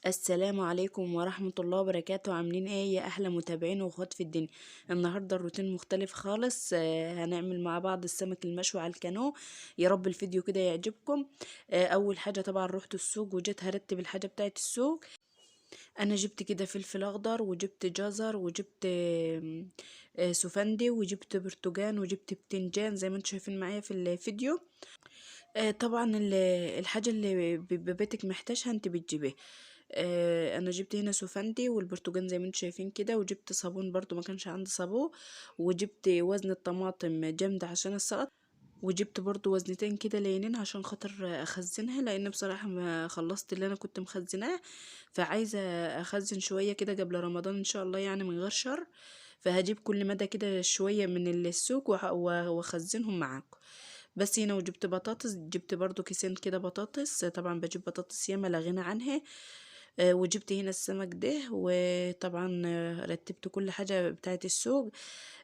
السلام عليكم ورحمة الله وبركاته. عاملين ايه يا احلى متابعين واخوات في الدنيا؟ النهاردة الروتين مختلف خالص. هنعمل مع بعض السمك المشوي على الكانو. يا رب الفيديو كده يعجبكم. اول حاجة طبعا رحت السوق وجيت هرتب الحاجة بتاعت السوق. انا جبت كده فلفل اخضر وجبت جزر وجبت سفندي وجبت برتقان وجبت بتنجان زي ما انتم شايفين معايا في الفيديو. طبعا الحاجة اللي ببيتك محتاجها انت بتجيبيها. انا جبت هنا سوفندي والبرتقال زي ما انتم شايفين كده، وجبت صابون برضو ما كانش عندي صابون، وجبت وزن الطماطم جامدة عشان السلطة، وجبت برضو وزنتين كده لينين عشان خاطر اخزنها، لان بصراحة ما خلصت اللي انا كنت مخزناه، فعايزة اخزن شوية كده قبل رمضان ان شاء الله، يعني من غير شر. فهجيب كل مدى كده شوية من السوق واخزنهم معاكم. بس هنا وجبت بطاطس، جبت برضو كيسين كده بطاطس، طبعا بجيب بطاطس ياما لا غنى عنها. وجبت هنا السمك ده، وطبعا رتبت كل حاجة بتاعت السوق.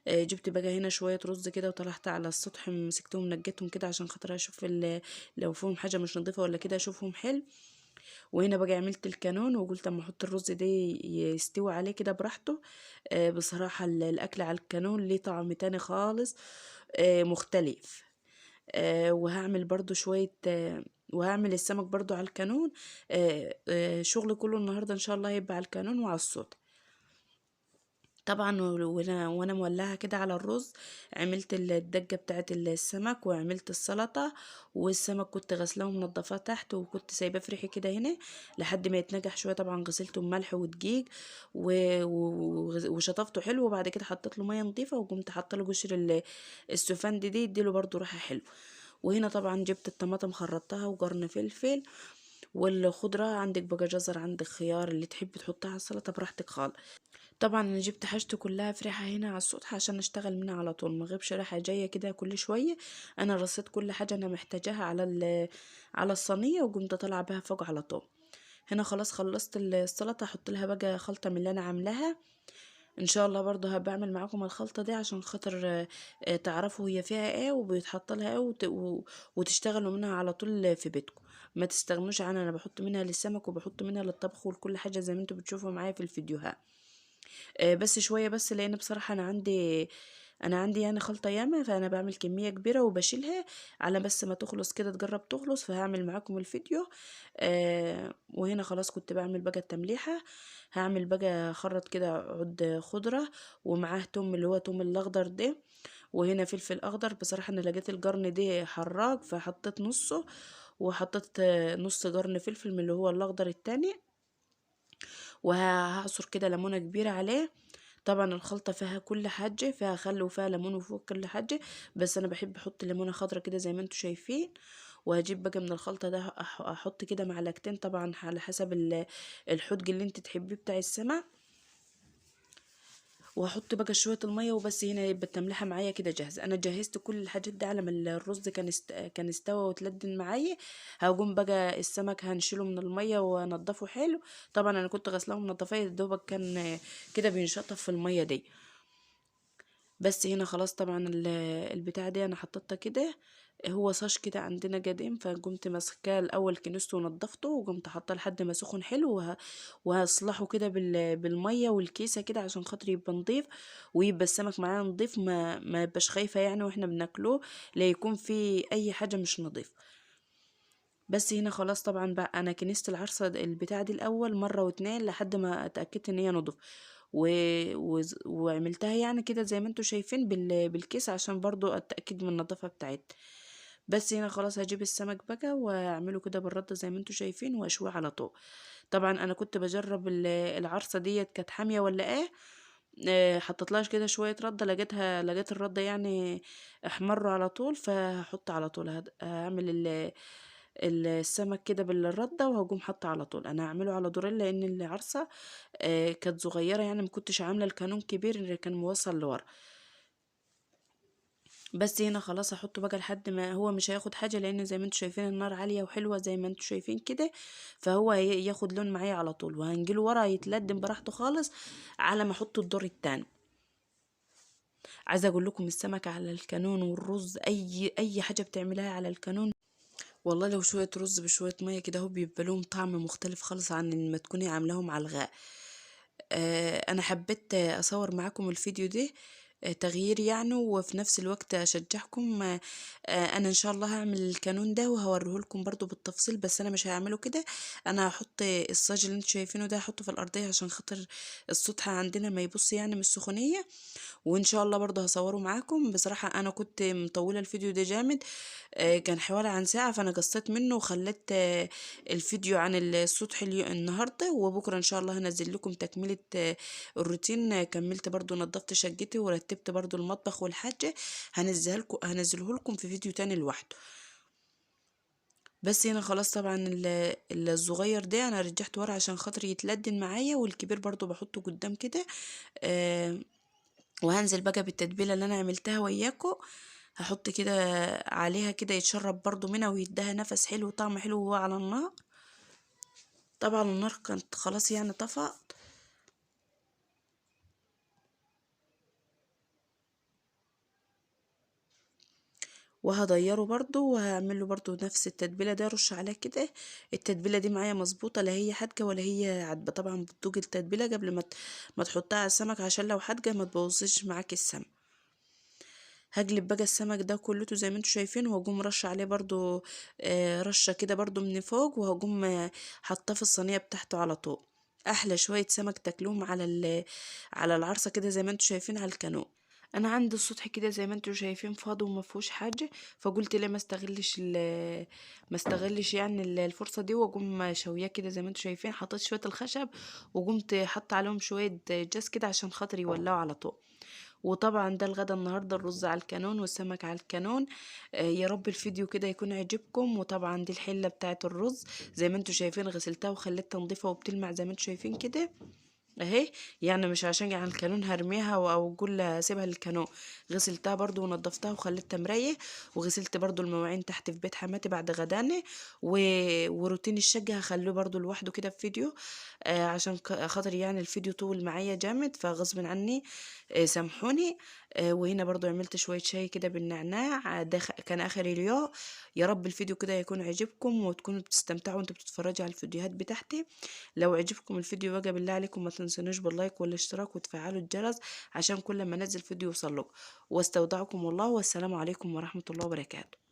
جبت بقى هنا شوية رز كده وطلعت على السطح مسكتهم نجيتهم كده عشان خاطر اشوف لو فيهم حاجة مش نظيفة ولا كده اشوفهم حلو. وهنا بقى عملت الكانون وقلت اما احط الرز ده يستوي عليه كده براحته. بصراحة الاكل على الكانون ليه طعم تاني خالص، مختلف. وهعمل برضو شوية، وهعمل السمك برضو على الكانون. شغل كله النهاردة ان شاء الله هيبقى على الكانون وعلى الصوت. طبعا وانا مولعه كده على الرز، عملت الدجه بتاعت السمك وعملت السلطه. والسمك كنت غسلاه ومنضفاه تحت وكنت سايباه في ريحه كده هنا لحد ما يتنجح شويه. طبعا غسلته بملح ودقيق وشطفته حلو، وبعد كده حطيت له ميه نظيفه وقمت حاطه له قشر السفند دي يديله برضو ريحه حلوه. وهنا طبعا جبت الطماطم خرطتها وقرن فلفل، والخضره عندك بقى جزر عندك خيار اللي تحبي تحطها على السلطه براحتك خالص. طبعا انا جبت حاجتي كلها في ريحه هنا على السطح عشان اشتغل منها على طول ما غيبش ريحه جايه كده كل شويه. انا رصيت كل حاجه انا محتاجاها على الصينيه وقمت طالعه بها فوق على طول. هنا خلاص خلصت السلطه، احط لها بقى خلطه من اللي انا عاملاها. ان شاء الله برضو هبعمل معاكم الخلطه دي عشان خاطر تعرفوا هي فيها ايه وبيتحط لها ايه وتشتغلوا منها على طول في بيتكم. ما تستغنوش عنها، انا بحط منها للسمك وبحط منها للطبخ ولكل حاجه زي ما انتوا بتشوفوا معايا في الفيديوهات. بس شوية بس، لأن بصراحة أنا عندي يعني خلطة ياما، فأنا بعمل كمية كبيرة وبشيلها على بس ما تخلص كده تجرب تخلص، فهعمل معاكم الفيديو. وهنا خلاص كنت بعمل بقى التمليحة. هعمل بقى خرط كده عود خضرة ومعاه توم اللي هو توم الأخضر ده، وهنا فلفل أخضر. بصراحة أنا لقيت القرن ده حراق فحطيت نصه، وحطيت نص قرن فلفل من اللي هو الأخضر التاني، وهعصر كده ليمونة كبيرة عليه. طبعا الخلطة فيها كل حاجة، فيها خل وفيها ليمون وفوق كل حاجة، بس انا بحب احط ليمونة خضرة كده زي ما انتوا شايفين. وهجيب بقى من الخلطة ده احط كده معلقتين طبعا على حسب الحدق اللي انت تحبيه بتاع السمك، وهحط بقى شويه الميه وبس. هنا يبقى التملحه معايا كده جاهزه. انا جهزت كل الحاجات دي على ما الرز كان استوى وتلدن معايا. هقوم بقى السمك هنشيله من الميه وانضفه حلو. طبعا انا كنت غسلاه ومنضفاه يا دوبك كان كده بينشطف في الميه دي. بس هنا خلاص طبعا البتاع دي انا حطيتها كده. هو صاش كده عندنا قديم، فقمت ماسكاه الاول كنسته ونضفته وقمت حاطاه لحد ما سخن حلو، وهصلحه كده بالميه والكيسه كده عشان خاطر يبقى نضيف، ويبقى السمك معاه نضيف، ما يبقاش خايفه يعني واحنا بناكلوه لا يكون في اي حاجه مش نضيف. بس هنا خلاص طبعا بقى انا كنست العرصه البتاع دي الاول مره واتنين لحد ما اتاكدت ان هي نضف، و... وعملتها يعني كده زي ما انتوا شايفين بالكيس عشان برضو اتاكد من النظافه بتاعتها. بس هنا خلاص هجيب السمك بقى واعمله كده بالرده زي ما انتوا شايفين واشويه على طول. طبعا انا كنت بجرب العرصه ديت كانت حاميه ولا ايه. حطيت لها كده شويه رده، لقيت الرده يعني احمر على طول، فهحط على طول هعمل السمك كده بالردة وهقوم حاطه على طول. انا هعمله على دورين لان العرسة كانت صغيرة، يعني ما كنتش عاملة الكانون كبير اللي كان موصل لورا. بس هنا خلاص هحطه بقى لحد ما هو مش هياخد حاجة، لان زي ما انتوا شايفين النار عالية وحلوة زي ما انتوا شايفين كده، فهو ياخد لون معايا على طول، وهنجيله ورا يتلدم براحته خالص على ما احط الدور التاني. عايزة اقول لكم السمك على الكانون والرز، اي حاجة بتعملها على الكانون والله لو شوية رز بشوية مية كده هو بيبقى لهم طعم مختلف خالص عن ما تكوني عاملاهم على الغاء. انا حبيت اصور معاكم الفيديو ده تغيير يعني، وفي نفس الوقت اشجعكم. انا ان شاء الله هعمل الكانون ده وهوريه لكم برضو بالتفصيل، بس انا مش هعمله كده. انا هحط الصاج اللي انتوا شايفينه ده هحطه في الارضيه عشان خاطر السطح عندنا ما يبص يعني من السخونيه. وان شاء الله برضه هصوره معاكم. بصراحة انا كنت مطولة الفيديو ده جامد، كان حوالي عن ساعة، فانا قصيت منه وخليت الفيديو عن السطح النهاردة، وبكرة ان شاء الله هنزل لكم تكملة الروتين. كملت برضه نظفت شقتي ورتبت برضه المطبخ والحاجة، هنزله لكم في فيديو تاني لوحده. بس هنا خلاص طبعا الصغير ده انا رجعت ورا عشان خاطر يتلدن معايا، والكبير برضه بحطه قدام كده. آه، وهنزل بقى بالتتبيله اللي انا عملتها وياكو، هحط كده عليها كده يتشرب برضو منها ويديها نفس حلو وطعم حلو وهو على النار. طبعا النار كانت خلاص يعني طفت، وهضيره برضو وهعمله برضو نفس التتبيله ده، ارش عليها كده. التتبيله دي معايا مظبوطه، لا هي حادقه ولا هي عدبه. طبعا بتدوق التتبيله قبل ما تحطها على السمك عشان لو حادقه ما تبوظش معاك السمك. هقلب بقى السمك ده كلته زي ما انتوا شايفين، وهقوم رش عليه برضو رشة كده برضو من فوق، وهقوم حاطاه في الصينية بتاعته على طول. احلى شوية سمك تاكلوهم على العرصة كده زي ما انتوا شايفين على الكانون. انا عندي السطح كده زي ما انتوا شايفين فاضي وما فيهوش حاجه، فقلت ليه ما استغلش يعني الفرصه دي، واقوم شويه كده زي ما انتوا شايفين. حطيت شويه الخشب وقمت حط عليهم شويه جاز كده عشان خاطر يولعوا على طول. وطبعا ده الغدا النهارده، الرز على الكانون والسمك على الكانون. يا رب الفيديو كده يكون عجبكم. وطبعا دي الحله بتاعه الرز زي ما انتوا شايفين، غسلتها وخليتها نظيفه وبتلمع زي ما انتوا شايفين كده اهي. يعني مش عشان على الكانون هرميها او اقول اسيبها للكانون. غسلتها برضو ونضفتها وخليتها مرايه. وغسلت برضو المواعين تحت في بيت حماتي بعد غدانه. و... وروتين الشقه هخليه برضو لوحده كده في فيديو، عشان خاطر يعني الفيديو طول معايا جامد فغصب عني. سامحوني. وهنا برضو عملت شويه شاي كده بالنعناع، ده كان اخر اليوم. يا رب الفيديو كده يكون عجبكم وتكونوا بتستمتعوا وانتوا بتتفرجوا على الفيديوهات بتاعتي. لو عجبكم الفيديو بقى بالله عليكم ما تنسونوش باللايك والاشتراك وتفعلوا الجرس عشان كل ما انزل فيديو يوصلكم. واستودعكم الله، والسلام عليكم ورحمة الله وبركاته.